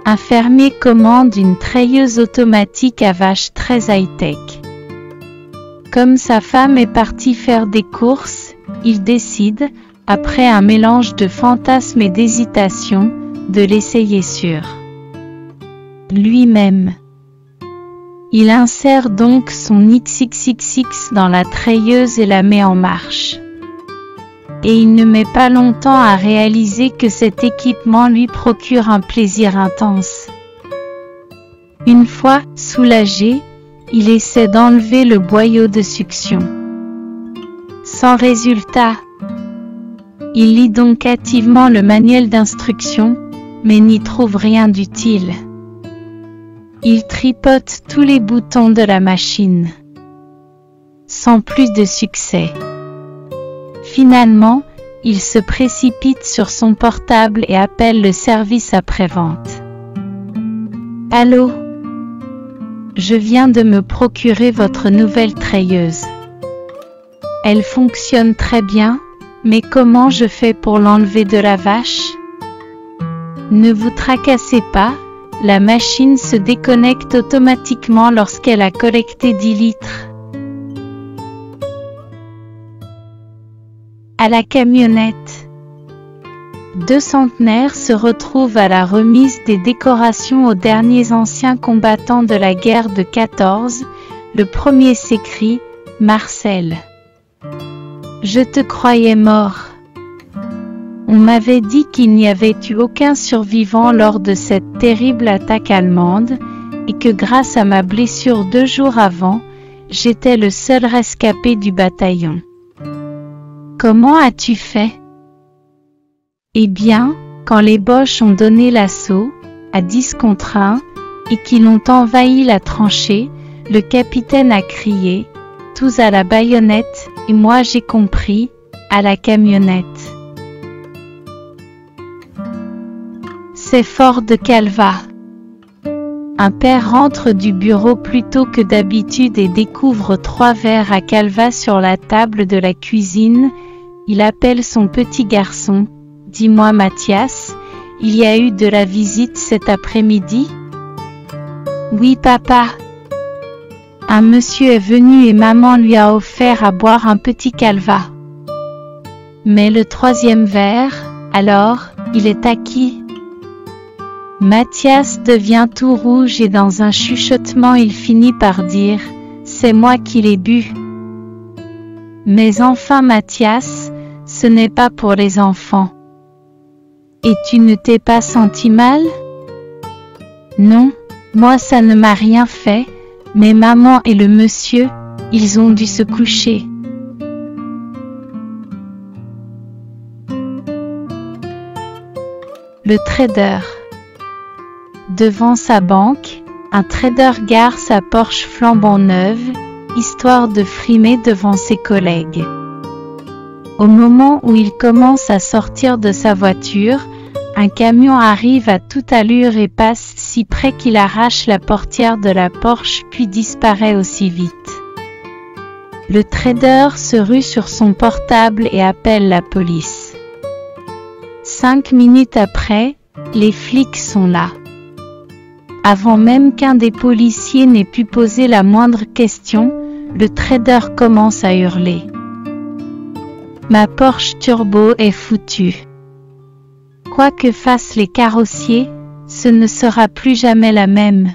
Un fermier commande une treilleuse automatique à vaches très high-tech. Comme sa femme est partie faire des courses, il décide, après un mélange de fantasmes et d'hésitation, de l'essayer sur lui-même. Il insère donc son XXXX dans la treilleuse et la met en marche. Et il ne met pas longtemps à réaliser que cet équipement lui procure un plaisir intense. Une fois soulagé, il essaie d'enlever le boyau de succion. Sans résultat. Il lit donc hâtivement le manuel d'instruction, mais n'y trouve rien d'utile. Il tripote tous les boutons de la machine. Sans plus de succès. Finalement, il se précipite sur son portable et appelle le service après-vente. Allô? Je viens de me procurer votre nouvelle treilleuse. Elle fonctionne très bien, mais comment je fais pour l'enlever de la vache? Ne vous tracassez pas, la machine se déconnecte automatiquement lorsqu'elle a collecté 10 litres. À la camionnette. Deux centenaires se retrouvent à la remise des décorations aux derniers anciens combattants de la guerre de 14. Le premier s'écrie « Marcel. Je te croyais mort. On m'avait dit qu'il n'y avait eu aucun survivant lors de cette terrible attaque allemande, et que grâce à ma blessure 2 jours avant, j'étais le seul rescapé du bataillon. Comment as-tu fait? Eh bien, quand les Boches ont donné l'assaut, à 10 contre 1, et qu'ils ont envahi la tranchée, le capitaine a crié, tous à la baïonnette, et moi j'ai compris, à la camionnette. C'est fort de Calva. Un père rentre du bureau plus tôt que d'habitude et découvre 3 verres à Calva sur la table de la cuisine. Il appelle son petit garçon. « Dis-moi Mathias, il y a eu de la visite cet après-midi ?»« Oui papa. Un monsieur est venu et maman lui a offert à boire un petit Calva. Mais le 3e verre, alors, il est à qui ?» Mathias devient tout rouge et dans un chuchotement il finit par dire « C'est moi qui l'ai bu. » Mais enfin Mathias, ce n'est pas pour les enfants. Et tu ne t'es pas senti mal? Non, moi ça ne m'a rien fait, mais maman et le monsieur, ils ont dû se coucher. Le trader. Devant sa banque, un trader gare sa Porsche flambant neuve, histoire de frimer devant ses collègues. Au moment où il commence à sortir de sa voiture, un camion arrive à toute allure et passe si près qu'il arrache la portière de la Porsche puis disparaît aussi vite. Le trader se rue sur son portable et appelle la police. 5 minutes après, les flics sont là. Avant même qu'un des policiers n'ait pu poser la moindre question, le trader commence à hurler. Ma Porsche Turbo est foutue. Quoi que fassent les carrossiers, ce ne sera plus jamais la même.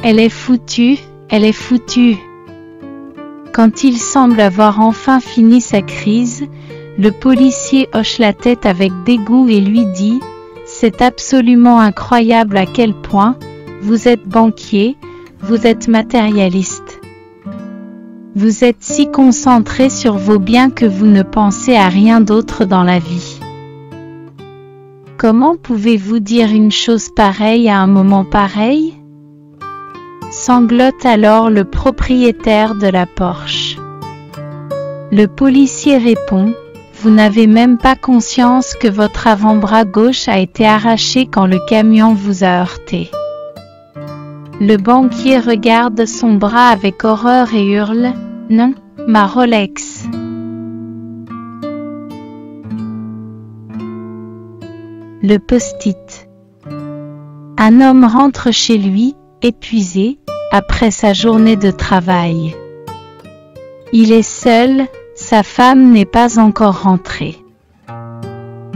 Elle est foutue, elle est foutue. Quand il semble avoir enfin fini sa crise, le policier hoche la tête avec dégoût et lui dit « C'est absolument incroyable à quel point, vous êtes banquier, vous êtes matérialiste. Vous êtes si concentré sur vos biens que vous ne pensez à rien d'autre dans la vie. Comment pouvez-vous dire une chose pareille à un moment pareil ?» Sanglote alors le propriétaire de la Porsche. Le policier répond « Vous n'avez même pas conscience que votre avant-bras gauche a été arraché quand le camion vous a heurté. » Le banquier regarde son bras avec horreur et hurle « Non, ma Rolex !» Le post-it. Un homme rentre chez lui, épuisé, après sa journée de travail. Il est seul, sa femme n'est pas encore rentrée.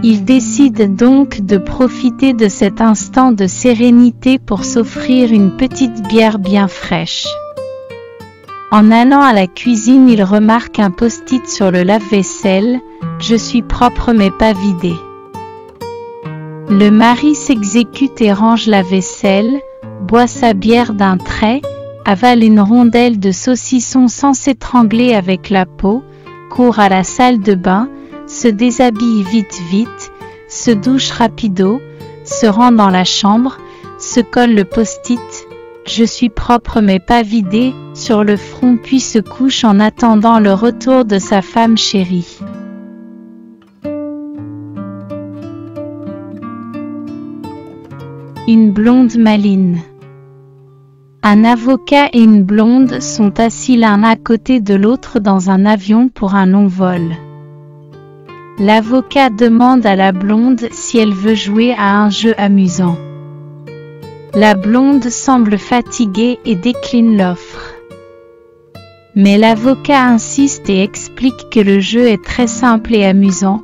Il décide donc de profiter de cet instant de sérénité pour s'offrir une petite bière bien fraîche. En allant à la cuisine, il remarque un post-it sur le lave-vaisselle « Je suis propre mais pas vidé ». Le mari s'exécute et range la vaisselle, boit sa bière d'un trait, avale une rondelle de saucisson sans s'étrangler avec la peau, court à la salle de bain, se déshabille vite, se douche rapido, se rend dans la chambre, se colle le post-it « Je suis propre mais pas vidé » sur le front puis se couche en attendant le retour de sa femme chérie. Une blonde maline. Un avocat et une blonde sont assis l'un à côté de l'autre dans un avion pour un long vol. L'avocat demande à la blonde si elle veut jouer à un jeu amusant. La blonde semble fatiguée et décline l'offre. Mais l'avocat insiste et explique que le jeu est très simple et amusant.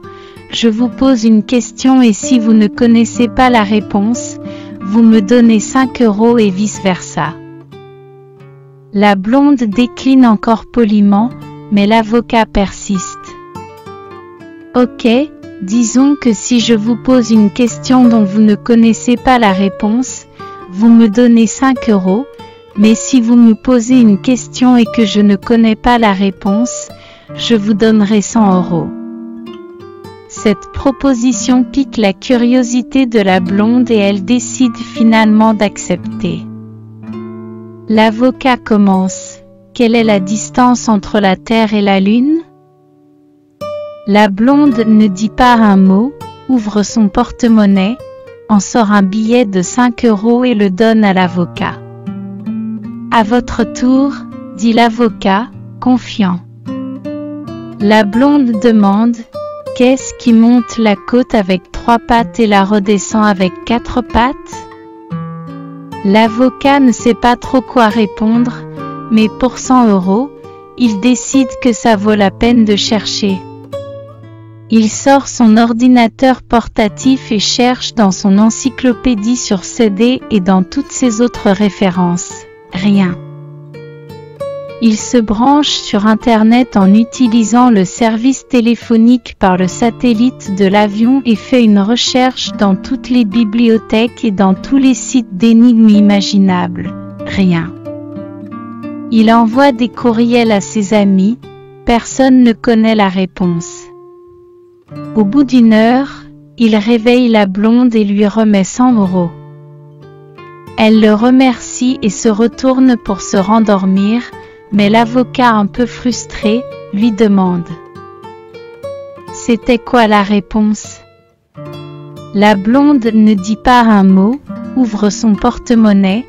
Je vous pose une question et si vous ne connaissez pas la réponse, vous me donnez 5 € et vice-versa. La blonde décline encore poliment, mais l'avocat persiste. Ok, disons que si je vous pose une question dont vous ne connaissez pas la réponse, vous me donnez 5 €, mais si vous me posez une question et que je ne connais pas la réponse, je vous donnerai 100 €. Cette proposition pique la curiosité de la blonde et elle décide finalement d'accepter. L'avocat commence. Quelle est la distance entre la Terre et la Lune? La blonde ne dit pas un mot, ouvre son porte-monnaie, en sort un billet de 5 € et le donne à l'avocat. À votre tour, dit l'avocat, confiant. La blonde demande, qu'est-ce qui monte la côte avec 3 pattes et la redescend avec 4 pattes? L'avocat ne sait pas trop quoi répondre, mais pour 100 €, il décide que ça vaut la peine de chercher. Il sort son ordinateur portatif et cherche dans son encyclopédie sur CD et dans toutes ses autres références. Rien. Il se branche sur Internet en utilisant le service téléphonique par le satellite de l'avion et fait une recherche dans toutes les bibliothèques et dans tous les sites d'énigmes imaginables. Rien. Il envoie des courriels à ses amis, personne ne connaît la réponse. Au bout d'1 heure, il réveille la blonde et lui remet 100 €. Elle le remercie et se retourne pour se rendormir, mais l'avocat un peu frustré, lui demande. C'était quoi la réponse? La blonde ne dit pas un mot, ouvre son porte-monnaie,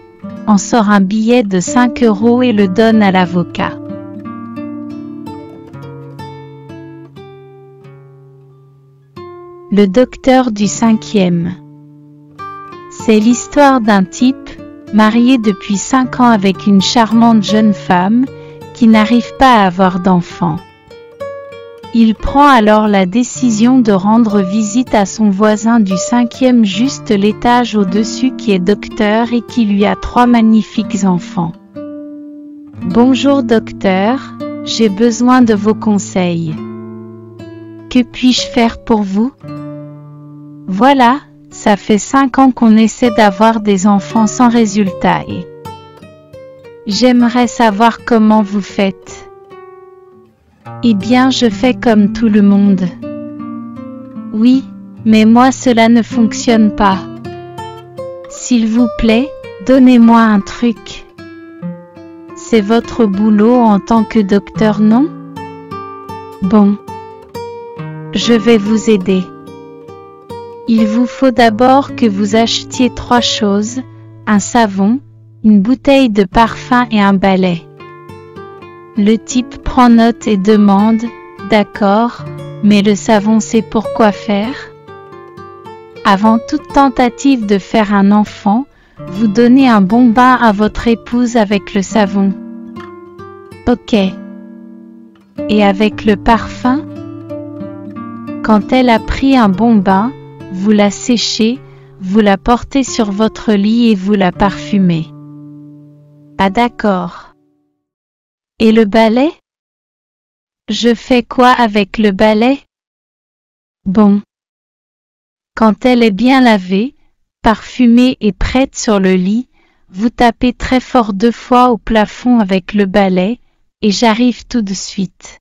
en sort un billet de 5 € et le donne à l'avocat. Le docteur du 5e. C'est l'histoire d'un type, marié depuis 5 ans avec une charmante jeune femme, qui n'arrive pas à avoir d'enfant. Il prend alors la décision de rendre visite à son voisin du 5e juste l'étage au-dessus qui est docteur et qui lui a 3 magnifiques enfants. Bonjour docteur, j'ai besoin de vos conseils. Que puis-je faire pour vous? Voilà, ça fait 5 ans qu'on essaie d'avoir des enfants sans résultat et j'aimerais savoir comment vous faites. Eh bien, je fais comme tout le monde. Oui, mais moi cela ne fonctionne pas. S'il vous plaît, donnez-moi un truc. C'est votre boulot en tant que docteur, non? Bon. Je vais vous aider. Il vous faut d'abord que vous achetiez 3 choses, un savon, une bouteille de parfum et un balai. Le type prend note et demande, d'accord, mais le savon c'est pour quoi faire? Avant toute tentative de faire un enfant, Vous donnez un bon bain à votre épouse avec le savon. Ok. Et avec le parfum? Quand elle a pris un bon bain, vous la séchez, vous la portez sur votre lit et vous la parfumez. Ah d'accord. Et le balai? Je fais quoi avec le balai? Bon. Quand elle est bien lavée, parfumée et prête sur le lit, vous tapez très fort 2 fois au plafond avec le balai, et j'arrive tout de suite.